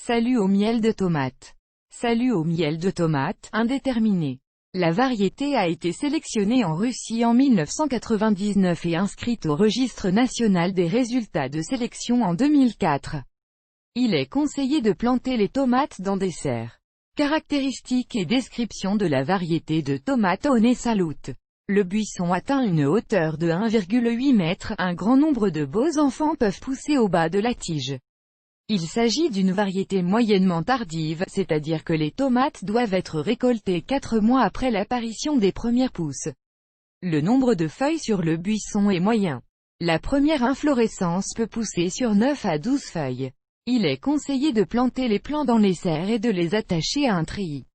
Salut au miel de tomate. Salut au miel de tomate, indéterminé. La variété a été sélectionnée en Russie en 1999 et inscrite au registre national des résultats de sélection en 2004. Il est conseillé de planter les tomates dans des serres. Caractéristiques et description de la variété de tomate One Salut. Le buisson atteint une hauteur de 1,8 m, un grand nombre de beaux enfants peuvent pousser au bas de la tige. Il s'agit d'une variété moyennement tardive, c'est-à-dire que les tomates doivent être récoltées 4 mois après l'apparition des premières pousses. Le nombre de feuilles sur le buisson est moyen. La première inflorescence peut pousser sur 9 à 12 feuilles. Il est conseillé de planter les plants dans les serres et de les attacher à un treillis.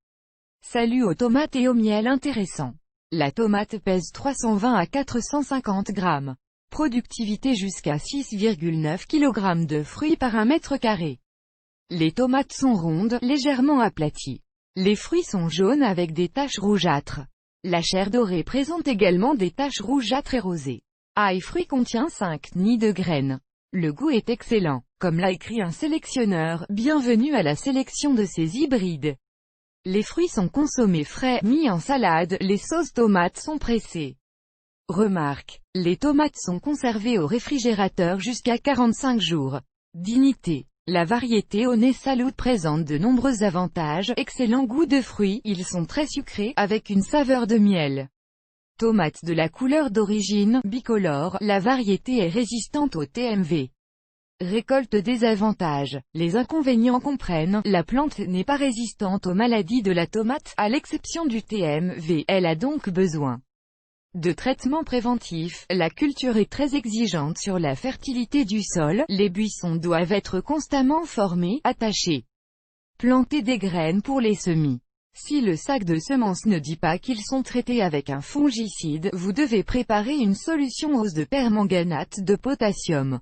Salut aux tomates et au miel intéressant. La tomate pèse 320 à 450 grammes. Productivité jusqu'à 6,9 kg de fruits par 1 mètre carré. Les tomates sont rondes, légèrement aplaties. Les fruits sont jaunes avec des taches rougeâtres. La chair dorée présente également des taches rougeâtres et rosées. Fruit contient 5 nids de graines. Le goût est excellent. Comme l'a écrit un sélectionneur, bienvenue à la sélection de ces hybrides. Les fruits sont consommés frais, mis en salade, les sauces tomates sont pressées. Remarque. Les tomates sont conservées au réfrigérateur jusqu'à 45 jours. Dignité. La variété One Salut présente de nombreux avantages, excellent goût de fruits, ils sont très sucrés, avec une saveur de miel. Tomate de la couleur d'origine, bicolore, la variété est résistante au TMV. Récolte des avantages. Les inconvénients comprennent, la plante n'est pas résistante aux maladies de la tomate, à l'exception du TMV, elle a donc besoin de traitements préventifs. La culture est très exigeante sur la fertilité du sol, les buissons doivent être constamment formés, attachés. Planter des graines pour les semis. Si le sac de semences ne dit pas qu'ils sont traités avec un fongicide, vous devez préparer une solution ose de permanganate de potassium.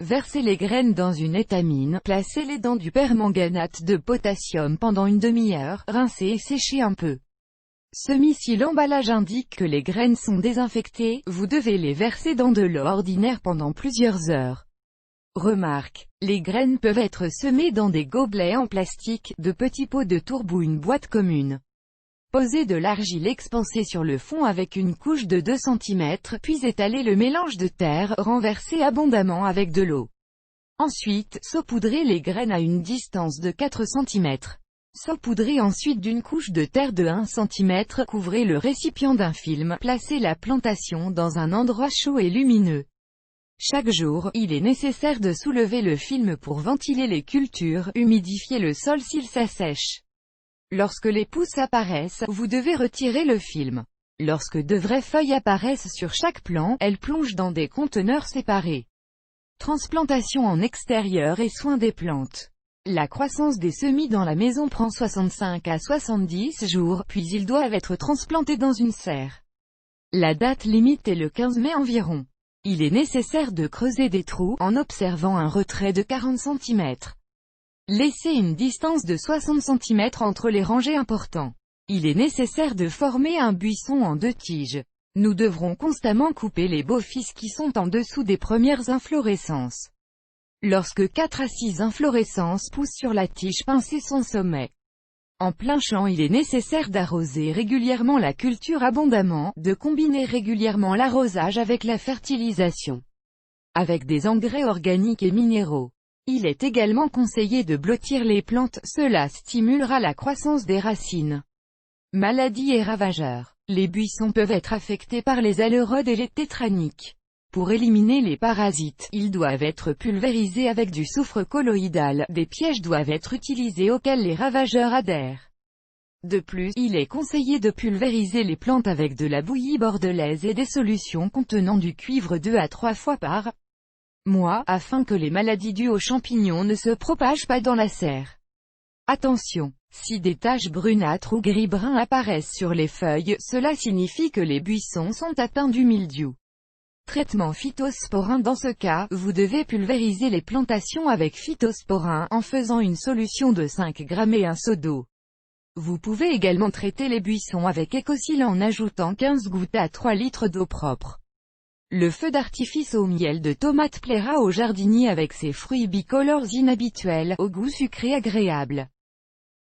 Versez les graines dans une étamine, placez-les dans du permanganate de potassium pendant une demi-heure, rincez et séchez un peu. Semis. Si l'emballage indique que les graines sont désinfectées, vous devez les verser dans de l'eau ordinaire pendant plusieurs heures. Remarque. Les graines peuvent être semées dans des gobelets en plastique, de petits pots de tourbe ou une boîte commune. Posez de l'argile expansée sur le fond avec une couche de 2 cm, puis étalez le mélange de terre, renversez abondamment avec de l'eau. Ensuite, saupoudrez les graines à une distance de 4 cm. Saupoudrez ensuite d'une couche de terre de 1 cm, couvrez le récipient d'un film, placez la plantation dans un endroit chaud et lumineux. Chaque jour, il est nécessaire de soulever le film pour ventiler les cultures, humidifier le sol s'il s'assèche. Lorsque les pousses apparaissent, vous devez retirer le film. Lorsque de vraies feuilles apparaissent sur chaque plant, elles plongent dans des conteneurs séparés. Transplantation en extérieur et soin des plantes. La croissance des semis dans la maison prend 65 à 70 jours, puis ils doivent être transplantés dans une serre. La date limite est le 15 mai environ. Il est nécessaire de creuser des trous, en observant un retrait de 40 cm. Laissez une distance de 60 cm entre les rangées importants. Il est nécessaire de former un buisson en 2 tiges. Nous devrons constamment couper les beaux-fils qui sont en dessous des premières inflorescences. Lorsque 4 à 6 inflorescences poussent sur la tige, pincez son sommet. En plein champ, il est nécessaire d'arroser régulièrement la culture abondamment, de combiner régulièrement l'arrosage avec la fertilisation, avec des engrais organiques et minéraux. Il est également conseillé de blottir les plantes, cela stimulera la croissance des racines. Maladies et ravageurs. Les buissons peuvent être affectés par les alérodes et les tétraniques. Pour éliminer les parasites, ils doivent être pulvérisés avec du soufre colloïdal, des pièges doivent être utilisés auxquels les ravageurs adhèrent. De plus, il est conseillé de pulvériser les plantes avec de la bouillie bordelaise et des solutions contenant du cuivre 2 à 3 fois par mois, afin que les maladies dues aux champignons ne se propagent pas dans la serre. Attention! Si des taches brunâtres ou gris-brun apparaissent sur les feuilles, cela signifie que les buissons sont atteints du mildiou. Traitement phytosporin. Dans ce cas, vous devez pulvériser les plantations avec phytosporin, en faisant une solution de 5 g et un seau d'eau. Vous pouvez également traiter les buissons avec Ecosil en ajoutant 15 gouttes à 3 litres d'eau propre. Le feu d'artifice au miel de tomate plaira aux jardiniers avec ses fruits bicolores inhabituels, au goût sucré agréable.